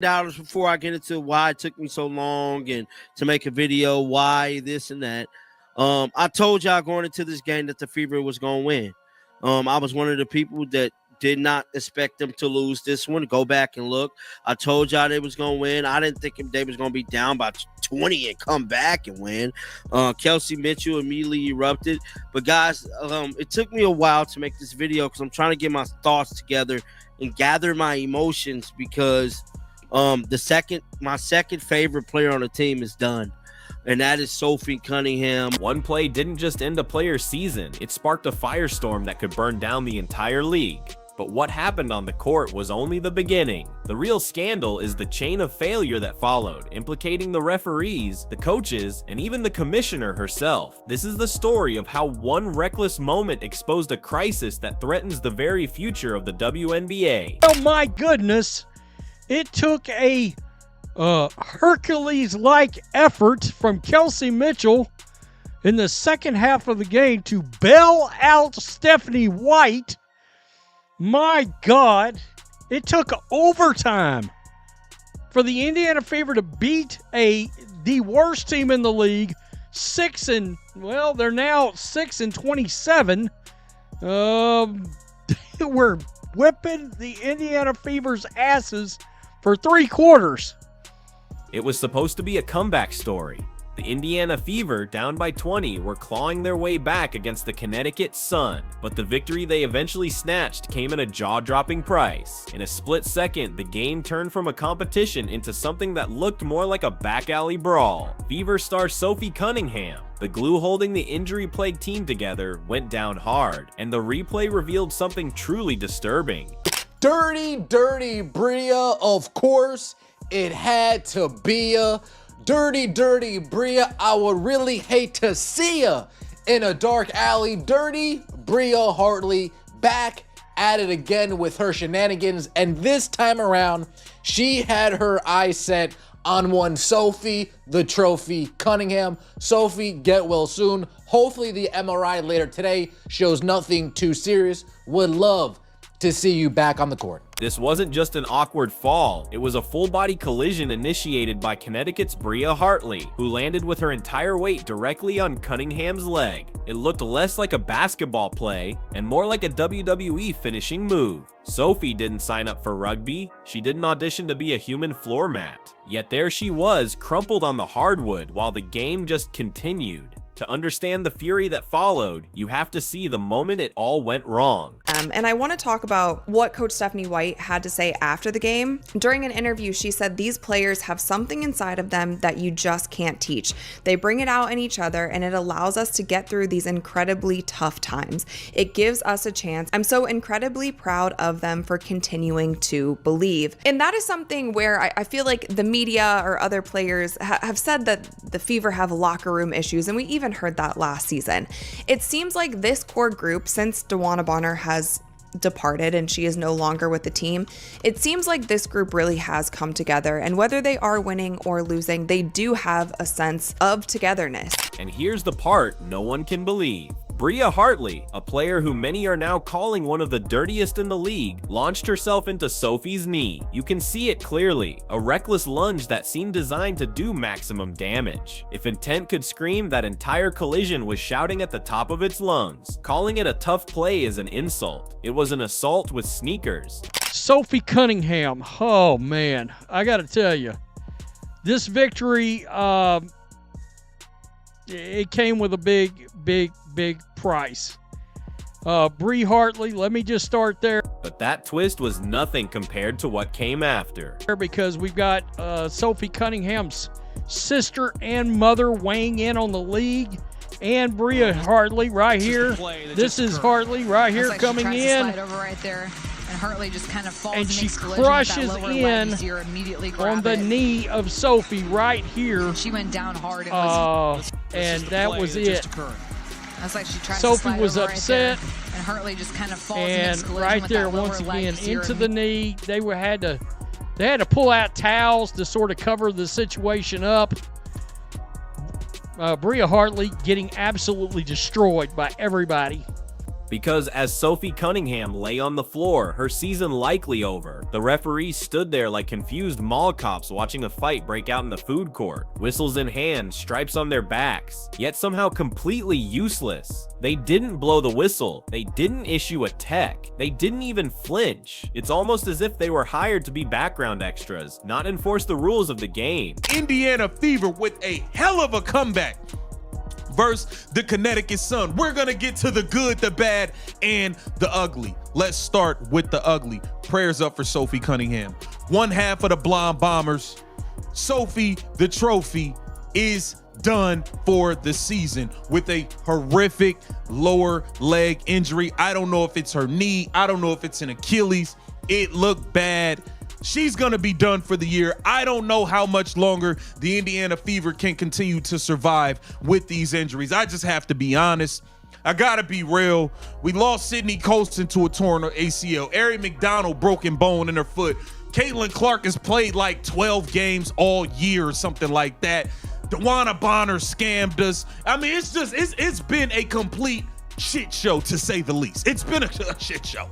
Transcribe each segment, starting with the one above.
dollars before I get into why it took me so long and to make a video, why this and that. I told y'all going into this game that the Fever was going to win. I was one of the people that did not expect them to lose this one. Go back and look. I told y'all they was going to win. I didn't think they was going to be down by 20 and come back and win. Kelsey Mitchell immediately erupted. But, guys, it took me a while to make this video because I'm trying to get my thoughts together and gather my emotions because my second favorite player on the team is done. And that is Sophie Cunningham. One play didn't just end a player's season. It sparked a firestorm that could burn down the entire league. But what happened on the court was only the beginning. The real scandal is the chain of failure that followed, implicating the referees, the coaches, and even the commissioner herself. This is the story of how one reckless moment exposed a crisis that threatens the very future of the WNBA. Oh my goodness, it took a Hercules-like effort from Kelsey Mitchell in the second half of the game to bail out Stephanie White. My God, it took overtime for the Indiana Fever to beat the worst team in the league, they're now 6-27. We're whipping the Indiana Fever's asses for 3 quarters. It was supposed to be a comeback story. The Indiana Fever, down by 20, were clawing their way back against the Connecticut Sun, but the victory they eventually snatched came at a jaw-dropping price. In a split second, the game turned from a competition into something that looked more like a back-alley brawl. Fever star Sophie Cunningham, the glue holding the injury-plagued team together, went down hard, and the replay revealed something truly disturbing. Dirty, dirty Bria, of course, it had to be a dirty, dirty Bria. I would really hate to see ya in a dark alley. Dirty Bria Hartley back at it again with her shenanigans, and this time around, she had her eyes set on one Sophie, the trophy Cunningham. Sophie, get well soon. Hopefully the MRI later today shows nothing too serious. Would love to see you back on the court. This wasn't just an awkward fall, it was a full-body collision initiated by Connecticut's Bria Hartley, who landed with her entire weight directly on Cunningham's leg. It looked less like a basketball play and more like a WWE finishing move. Sophie didn't sign up for rugby, she didn't audition to be a human floor mat. Yet there she was, crumpled on the hardwood while the game just continued. To understand the fury that followed, you have to see the moment it all went wrong. And I want to talk about what Coach Stephanie White had to say after the game. During an interview, she said these players have something inside of them that you just can't teach. They bring it out in each other, and it allows us to get through these incredibly tough times. It gives us a chance. I'm so incredibly proud of them for continuing to believe. And that is something where I feel like the media or other players have said that the Fever have locker room issues, and we even heard that last season. It seems like this core group, since DeWanna Bonner has departed and she is no longer with the team, it seems like this group really has come together, and whether they are winning or losing, they do have a sense of togetherness. And here's the part no one can believe. Bria Hartley, a player who many are now calling one of the dirtiest in the league, launched herself into Sophie's knee. You can see it clearly, a reckless lunge that seemed designed to do maximum damage. If intent could scream, that entire collision was shouting at the top of its lungs. Calling it a tough play is an insult. It was an assault with sneakers. Sophie Cunningham, oh man, I gotta tell you, this victory, it came with a big price. Bria Hartley, let me just start there. But that twist was nothing compared to what came after. Because we've got Sophie Cunningham's sister and mother weighing in on the league, and Bria Hartley right here. This is Hartley right here coming in. Right there. And Hartley just kind of falls, and she crushes in on the knee of Sophie right here. She went down hard. And that was it. That's like she tried Sophie to was upset, right, and Hartley just kind of falls and right there once again into the knee. They had to pull out towels to sort of cover the situation up. Bria Hartley getting absolutely destroyed by everybody. Because as Sophie Cunningham lay on the floor, her season likely over, the referees stood there like confused mall cops watching a fight break out in the food court. Whistles in hand, stripes on their backs, yet somehow completely useless. They didn't blow the whistle, they didn't issue a tech, they didn't even flinch. It's almost as if they were hired to be background extras, not enforce the rules of the game. Indiana Fever with a hell of a comeback versus the Connecticut Sun. We're gonna get to the good, the bad, and the ugly. Let's start with the ugly. Prayers up for Sophie Cunningham. One half of the Blonde Bombers. Sophie, the trophy, is done for the season with a horrific lower leg injury. I don't know if it's her knee. I don't know if it's an Achilles. It looked bad. She's going to be done for the year. I don't know how much longer the Indiana Fever can continue to survive with these injuries. I just have to be honest. I got to be real. We lost Sydney Colston to a torn ACL. Ari McDonald, broken bone in her foot. Caitlin Clark has played like 12 games all year or something like that. Dewana Bonner scammed us. I mean, it's been a complete shit show, to say the least. It's been a shit show.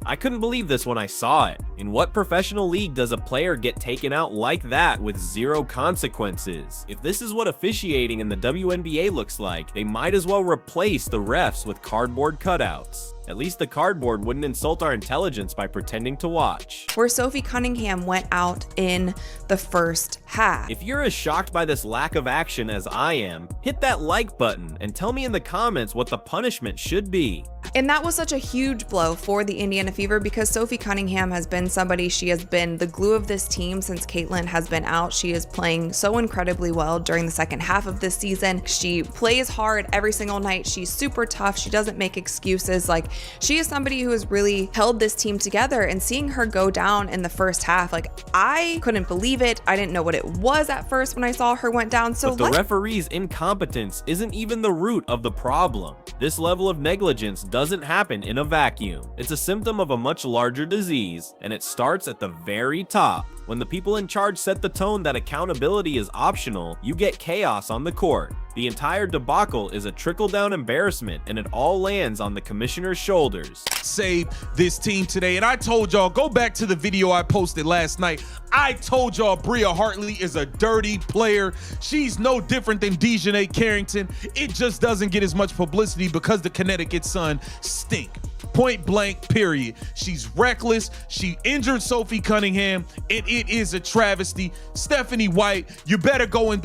I couldn't believe this when I saw it. In what professional league does a player get taken out like that with zero consequences? If this is what officiating in the WNBA looks like, they might as well replace the refs with cardboard cutouts. At least the cardboard wouldn't insult our intelligence by pretending to watch. Where Sophie Cunningham went out in the first half. If you're as shocked by this lack of action as I am, hit that like button and tell me in the comments what the punishment should be. And that was such a huge blow for the Indiana Fever because Sophie Cunningham has been somebody, she has been the glue of this team since Caitlin has been out. She is playing so incredibly well during the second half of this season. She plays hard every single night. She's super tough. She doesn't make excuses. Like, she is somebody who has really held this team together, and seeing her go down in the first half, like, I couldn't believe it. I didn't know what it was at first when I saw her went down. But the referee's incompetence isn't even the root of the problem. This level of negligence doesn't happen in a vacuum. It's a symptom of a much larger disease, and it starts at the very top. When the people in charge set the tone that accountability is optional, you get chaos on the court. The entire debacle is a trickle-down embarrassment, and it all lands on the commissioner's shoulders. Save this team today, and I told y'all, go back to the video I posted last night. I told y'all Bria Hartley is a dirty player. She's no different than Dejanay Carrington. It just doesn't get as much publicity because the Connecticut Sun stink. Point blank, period. She's reckless. She injured Sophie Cunningham, and it is a travesty. Stephanie White, you better go and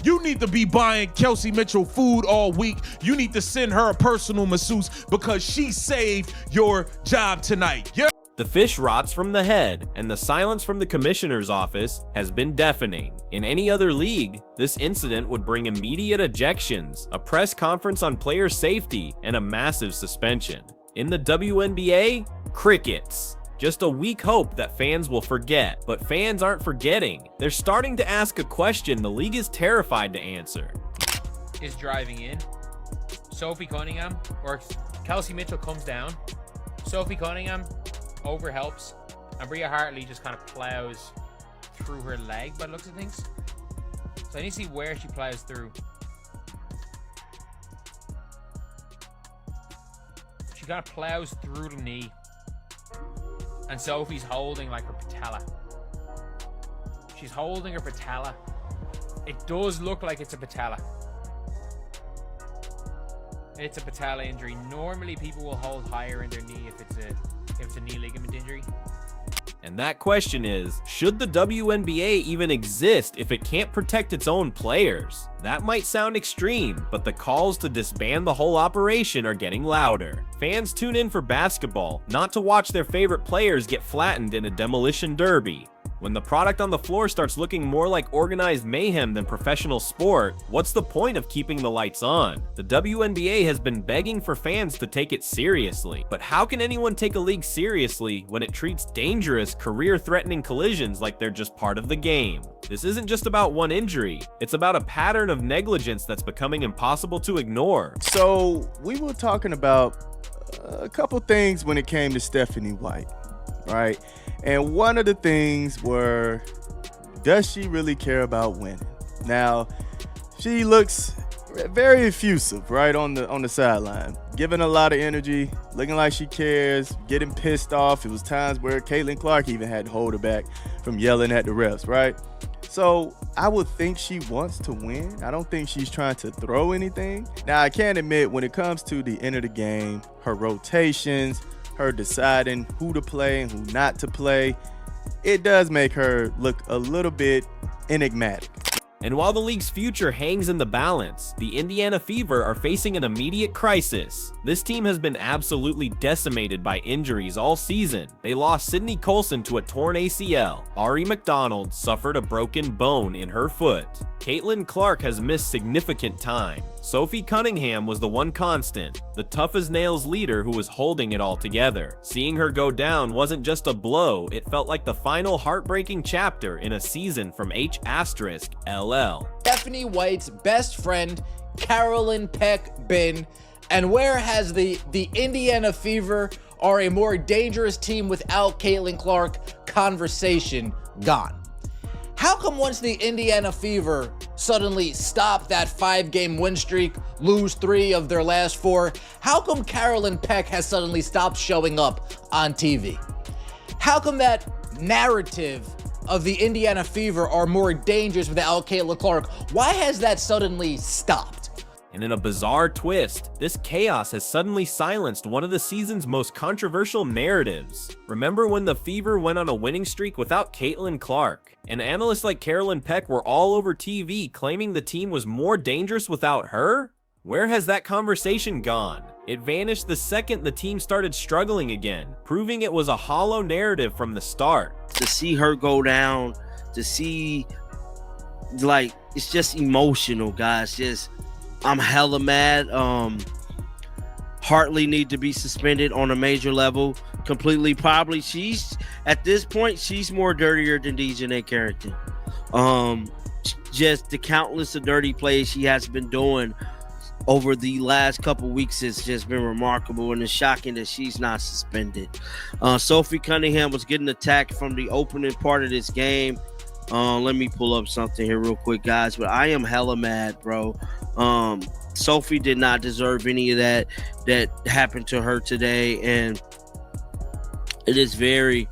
you need to be buying Kelsey Mitchell food all week. You need to send her a personal masseuse because she saved your job tonight. Yeah. The fish rots from the head, and the silence from the commissioner's office has been deafening. In any other league, this incident would bring immediate ejections, a press conference on player safety, and a massive suspension. In the WNBA, crickets. Just a weak hope that fans will forget. But fans aren't forgetting. They're starting to ask a question the league is terrified to answer. Is driving in. Sophie Cunningham, or Kelsey Mitchell comes down. Sophie Cunningham overhelps. And Bria Hartley just kind of plows through her leg by the looks of things. So I need to see where she plows through. She kind of plows through the knee, and Sophie's holding like her patella. She's holding her patella. It does look like it's a patella. It's a patella injury. Normally people will hold higher in their knee if it's a knee ligament injury. And that question is, should the WNBA even exist if it can't protect its own players? That might sound extreme, but the calls to disband the whole operation are getting louder. Fans tune in for basketball, not to watch their favorite players get flattened in a demolition derby. When the product on the floor starts looking more like organized mayhem than professional sport, what's the point of keeping the lights on? The WNBA has been begging for fans to take it seriously, but how can anyone take a league seriously when it treats dangerous, career-threatening collisions like they're just part of the game? This isn't just about one injury, it's about a pattern of negligence that's becoming impossible to ignore. So we were talking about a couple things when it came to Stephanie White, right? And one of the things were, does she really care about winning? Now, she looks very effusive, right, on the sideline, giving a lot of energy, looking like she cares, getting pissed off. It was times where Caitlin Clark even had to hold her back from yelling at the refs, right? So I would think she wants to win. I don't think she's trying to throw anything. Now, I can admit when it comes to the end of the game, her rotations, her deciding who to play and who not to play, it does make her look a little bit enigmatic. And while the league's future hangs in the balance, the Indiana Fever are facing an immediate crisis. This team has been absolutely decimated by injuries all season. They lost Sydney Colson to a torn ACL. Ari McDonald suffered a broken bone in her foot. Caitlin Clark has missed significant time. Sophie Cunningham was the one constant, the tough-as-nails leader who was holding it all together. Seeing her go down wasn't just a blow, it felt like the final heartbreaking chapter in a season from H*LL. Stephanie White's best friend, Carolyn Peck, been, and where has the Indiana Fever are a more dangerous team without Caitlin Clark conversation gone? How come once the Indiana Fever suddenly stop that 5-game win streak, lose 3 of their last 4, how come Carolyn Peck has suddenly stopped showing up on TV? How come that narrative of the Indiana Fever are more dangerous without Caitlin Clark? Why has that suddenly stopped? And in a bizarre twist, this chaos has suddenly silenced one of the season's most controversial narratives. Remember when the Fever went on a winning streak without Caitlin Clark? And analysts like Carolyn Peck were all over TV claiming the team was more dangerous without her? Where has that conversation gone? It vanished the second the team started struggling again, proving it was a hollow narrative from the start. To see her go down, to see, like, it's just emotional, guys. Just, I'm hella mad. Hartley need to be suspended on a major level completely. Probably she's, at this point, she's more dirtier than Dejanay Carrington. Just the countless of dirty plays she has been doing over the last couple weeks has just been remarkable, and it's shocking that she's not suspended. Sophie Cunningham was getting attacked from the opening part of this game. Let me pull up something here real quick, guys, but I am hella mad, bro. Sophie did not deserve any of that happened to her today, and it is very,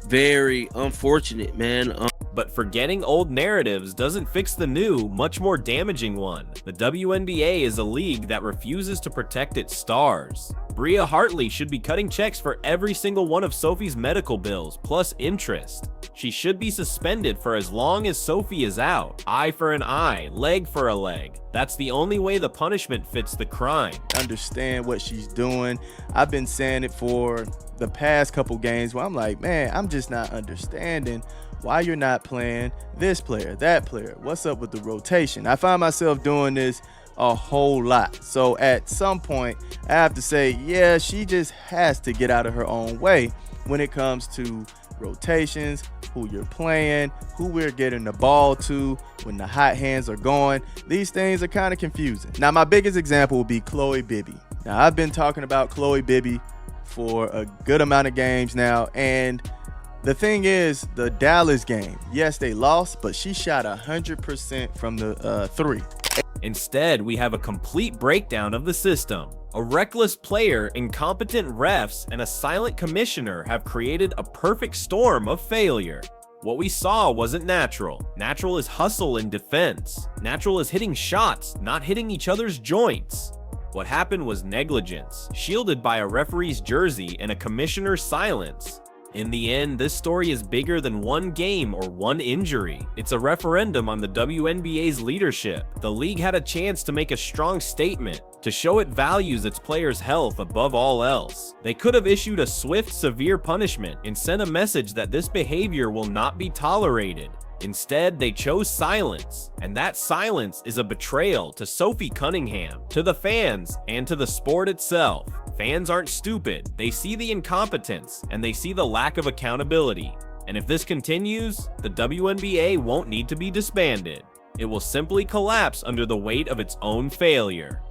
very unfortunate, man. But forgetting old narratives doesn't fix the new, much more damaging one. The WNBA is a league that refuses to protect its stars. Bria Hartley should be cutting checks for every single one of Sophie's medical bills, plus interest. She should be suspended for as long as Sophie is out. Eye for an eye, leg for a leg. That's the only way the punishment fits the crime. Understand what she's doing. I've been saying it for the past couple games where I'm like, man, I'm just not understanding why you're not playing this player, that player. What's up with the rotation? I find myself doing this a whole lot. So at some point, I have to say, yeah, she just has to get out of her own way when it comes to rotations, who you're playing, who we're getting the ball to, when the hot hands are going. These things are kind of confusing. Now, my biggest example will be Chloe Bibby. Now, I've been talking about Chloe Bibby for a good amount of games now, and the thing is, the Dallas game, yes, they lost, but she shot 100% from the 3. Instead, we have a complete breakdown of the system. A reckless player, incompetent refs, and a silent commissioner have created a perfect storm of failure. What we saw wasn't natural. Natural is hustle and defense. Natural is hitting shots, not hitting each other's joints. What happened was negligence, shielded by a referee's jersey and a commissioner's silence. In the end, this story is bigger than one game or one injury. It's a referendum on the WNBA's leadership. The league had a chance to make a strong statement, to show it values its players' health above all else. They could have issued a swift, severe punishment and sent a message that this behavior will not be tolerated. Instead, they chose silence, and that silence is a betrayal to Sophie Cunningham, to the fans, and to the sport itself. Fans aren't stupid, they see the incompetence, and they see the lack of accountability. And if this continues, the WNBA won't need to be disbanded. It will simply collapse under the weight of its own failure.